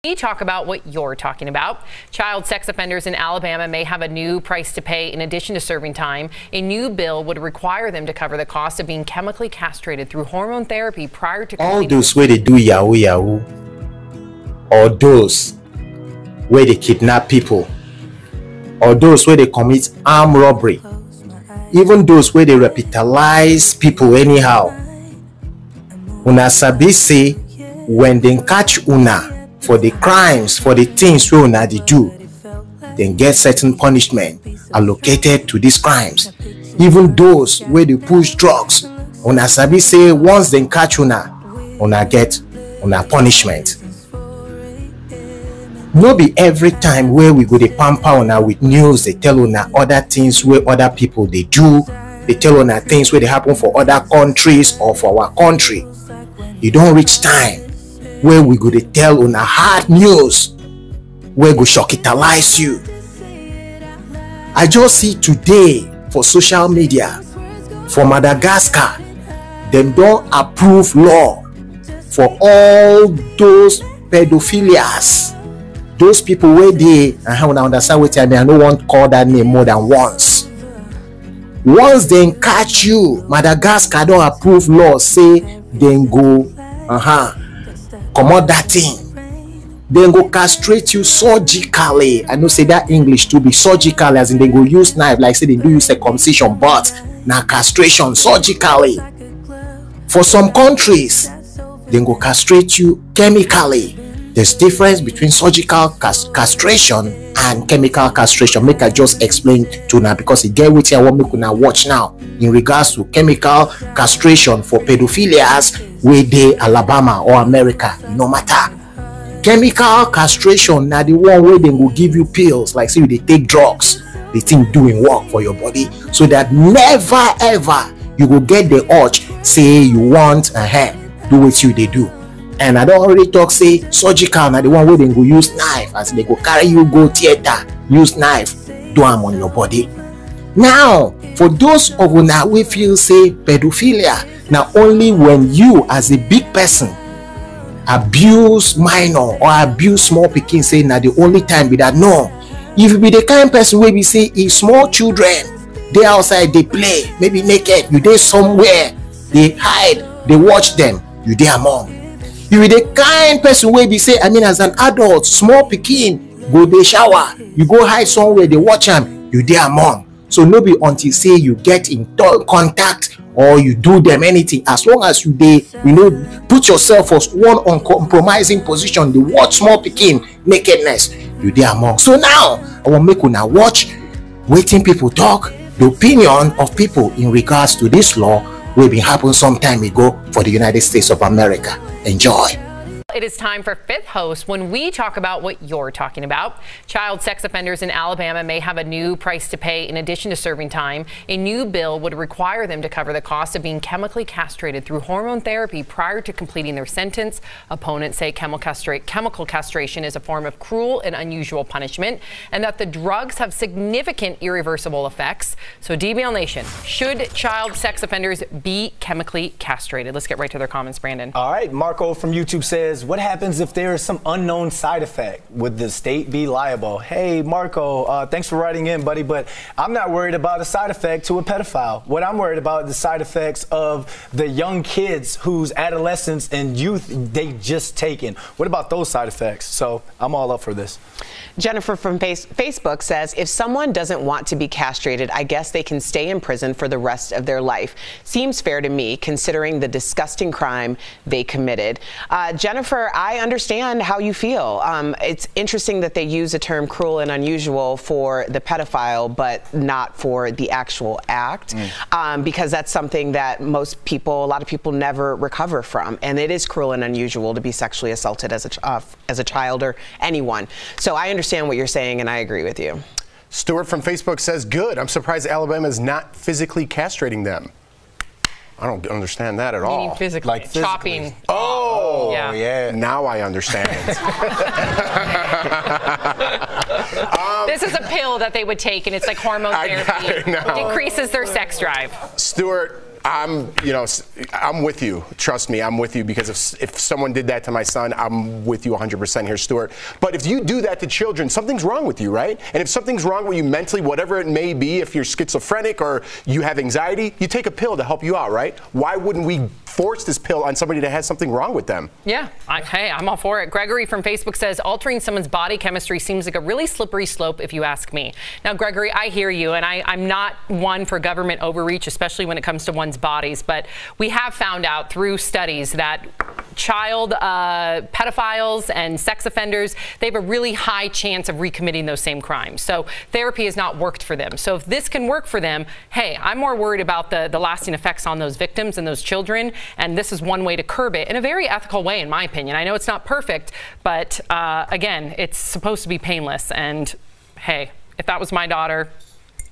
We talk about what you're talking about. Child sex offenders in Alabama may have a new price to pay in addition to serving time. A new bill would require them to cover the cost of being chemically castrated through hormone therapy prior to all those where they do yahoo or those where they kidnap people or those where they commit armed robbery, even those where they revitalize people anyhow. Una sabi say when they catch una for the crimes, for the things we una they do, then get certain punishment allocated to these crimes. Even those where they push drugs, una sabi say once they catch una get una punishment. No be every time where we go to pamper una with news, they tell una other things where other people they do. They tell una things where they happen for other countries or for our country. You don't reach time where we go to tell una hard news where go shockitalize you. I just see today for social media for Madagascar, them don't approve law for all those pedophiles. Those people where they, I understand what I mean, I don't want to call that name more than once. Once they catch you, Madagascar don't approve law, say then go, come out that thing. Then go castrate you surgically. I know say that English to be surgical as in they go use knife, like say they do use circumcision, but now castration surgically. For some countries, they go castrate you chemically. There's difference between surgical castration and chemical castration. Make I just explain to now because it get what I want me to now watch now in regards to chemical castration for pedophilias where they Alabama or America, no matter. Chemical castration now the one where they will give you pills, like say they take drugs, the thing doing work for your body, so that never ever you will get the urge say you want do what you they do. And I don't already talk say surgical now the one where they go use knife, as they go carry you go theater, use knife, do them on your body. Now for those of una we feel say pedophilia, now only when you as a big person abuse minor or abuse small pikin, say now the only time be that. No, if you be the kind of person where we say if small children they outside they play, maybe naked, you there somewhere, they hide, they watch them, you there among. You be the kind person where we say, I mean as an adult, small pikin go they shower, you go hide somewhere, they watch them, you there among. So no be until say you get in contact or you do them anything, as long as you put yourself as one uncompromising position, they watch small pikin nakedness, you there among. So now I will make una watch waiting people talk, the opinion of people in regards to this law will be happen some time ago for the United States of America. Enjoy. It is time for Fifth Host when we talk about what you're talking about. Child sex offenders in Alabama may have a new price to pay in addition to serving time. A new bill would require them to cover the cost of being chemically castrated through hormone therapy prior to completing their sentence. Opponents say chemical castration is a form of cruel and unusual punishment and that the drugs have significant irreversible effects. So DBL Nation, should child sex offenders be chemically castrated? Let's get right to their comments, Brandon. All right, Marco from YouTube says, what happens if there is some unknown side effect? Would the state be liable? Hey, Marco, thanks for writing in, buddy, but I'm not worried about a side effect to a pedophile. What I'm worried about is the side effects of the young kids whose adolescence and youth they just taken. What about those side effects? So I'm all up for this. Jennifer from Facebook says, if someone doesn't want to be castrated, I guess they can stay in prison for the rest of their life. Seems fair to me, considering the disgusting crime they committed. Jennifer, I understand how you feel. It's interesting that they use the term cruel and unusual for the pedophile, but not for the actual act, because that's something that a lot of people never recover from. And it is cruel and unusual to be sexually assaulted as a child or anyone. So I understand what you're saying, and I agree with you. Stuart from Facebook says, good. I'm surprised Alabama is not physically castrating them. I don't understand that at all. Meaning physically, like chopping. Oh, yeah. Now I understand. This is a pill that they would take, and it's like hormone therapy. It decreases their sex drive. Stuart, I'm with you. Trust me, I'm with you, because if someone did that to my son, I'm with you 100% here, Stuart. But if you do that to children, something's wrong with you, right? And if something's wrong with you mentally, whatever it may be, if you're schizophrenic or you have anxiety, you take a pill to help you out, right? Why wouldn't we force this pill on somebody that has something wrong with them? Yeah, hey, I'm all for it. Gregory from Facebook says altering someone's body chemistry seems like a really slippery slope, if you ask me. Now, Gregory, I hear you, and I'm not one for government overreach, especially when it comes to one's bodies, but we have found out through studies that child pedophiles and sex offenders, they have a really high chance of recommitting those same crimes. So therapy has not worked for them. So if this can work for them, hey, I'm more worried about the lasting effects on those victims and those children, and this is one way to curb it in a very ethical way, in my opinion. I know it's not perfect, but again, it's supposed to be painless, and hey, if that was my daughter,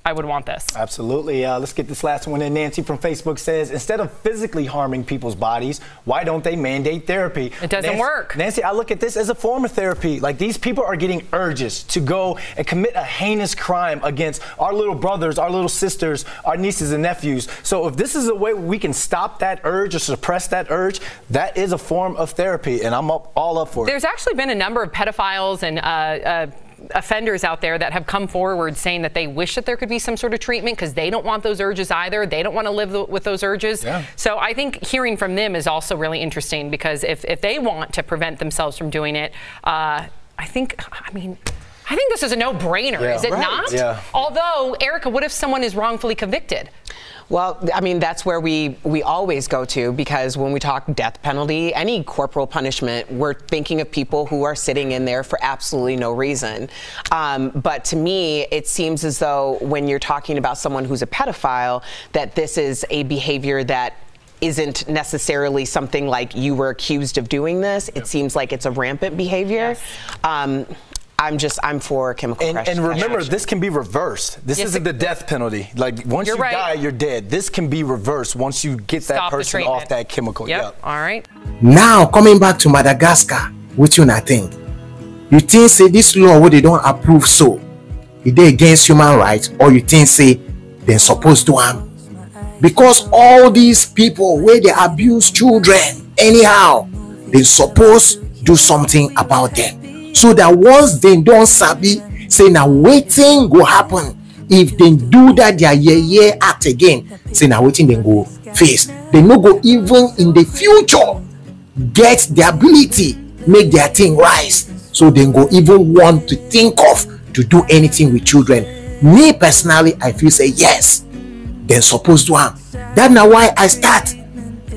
I would want this. Absolutely. Let's get this last one in. Nancy from Facebook says, instead of physically harming people's bodies, why don't they mandate therapy? It doesn't work. Nancy, I look at this as a form of therapy. Like, these people are getting urges to go and commit a heinous crime against our little brothers, our little sisters, our nieces and nephews. So if this is a way we can stop that urge or suppress that urge, that is a form of therapy, and I'm all up for it. There's actually been a number of pedophiles and offenders out there that have come forward saying that they wish that there could be some sort of treatment because they don't want those urges either. They don't want to live with those urges. Yeah. So I think hearing from them is also really interesting, because if they want to prevent themselves from doing it, I think this is a no-brainer, is it not? Yeah. Although, Erica, what if someone is wrongfully convicted? Well, I mean, that's where we always go to, because when we talk death penalty, any corporal punishment, we're thinking of people who are sitting in there for absolutely no reason. But to me, it seems as though when you're talking about someone who's a pedophile, that this is a behavior that isn't necessarily something like you were accused of doing this. It seems like it's a rampant behavior. Yes. I'm for chemical castration. And remember, this can be reversed. This isn't the death penalty. Like, once you die, you're dead. This can be reversed once you get that person off that chemical. Yep. All right. Now, coming back to Madagascar, what you not think? You think, say, this law, what they don't approve, so is they against human rights, or you think, say, they're supposed to harm? Because all these people, where they abuse children, anyhow, they supposed do something about them. So that once they don't sabi, say now waiting go happen. If they do that, their act again, say now waiting they go face. They no go even in the future get the ability make their thing rise. So they go even want to think of to do anything with children. Me personally, I feel say yes, they're supposed to harm. That's now why I start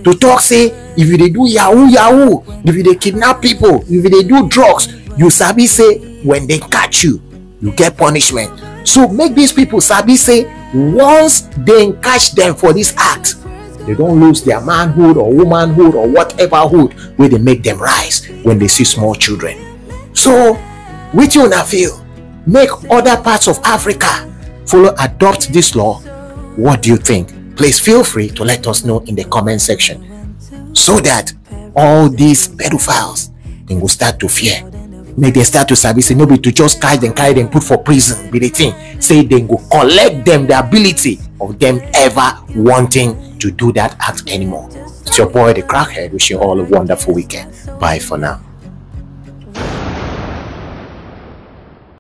to talk, say if they do yahoo, if they kidnap people, if they do drugs, you sabi say when they catch you, you get punishment. So make these people sabi say once they catch them for this act, they don't lose their manhood or womanhood or whatever hood where they make them rise when they see small children. So with you now feel, make other parts of Africa adopt this law. What do you think? Please feel free to let us know in the comment section, so that all these pedophiles, they will start to fear. Make they start to sabi say no be to just carry them put for prison be the thing. Say they go collect them the ability of them ever wanting to do that act anymore. It's your boy the Crackhead, wishing you all a wonderful weekend. Bye for now.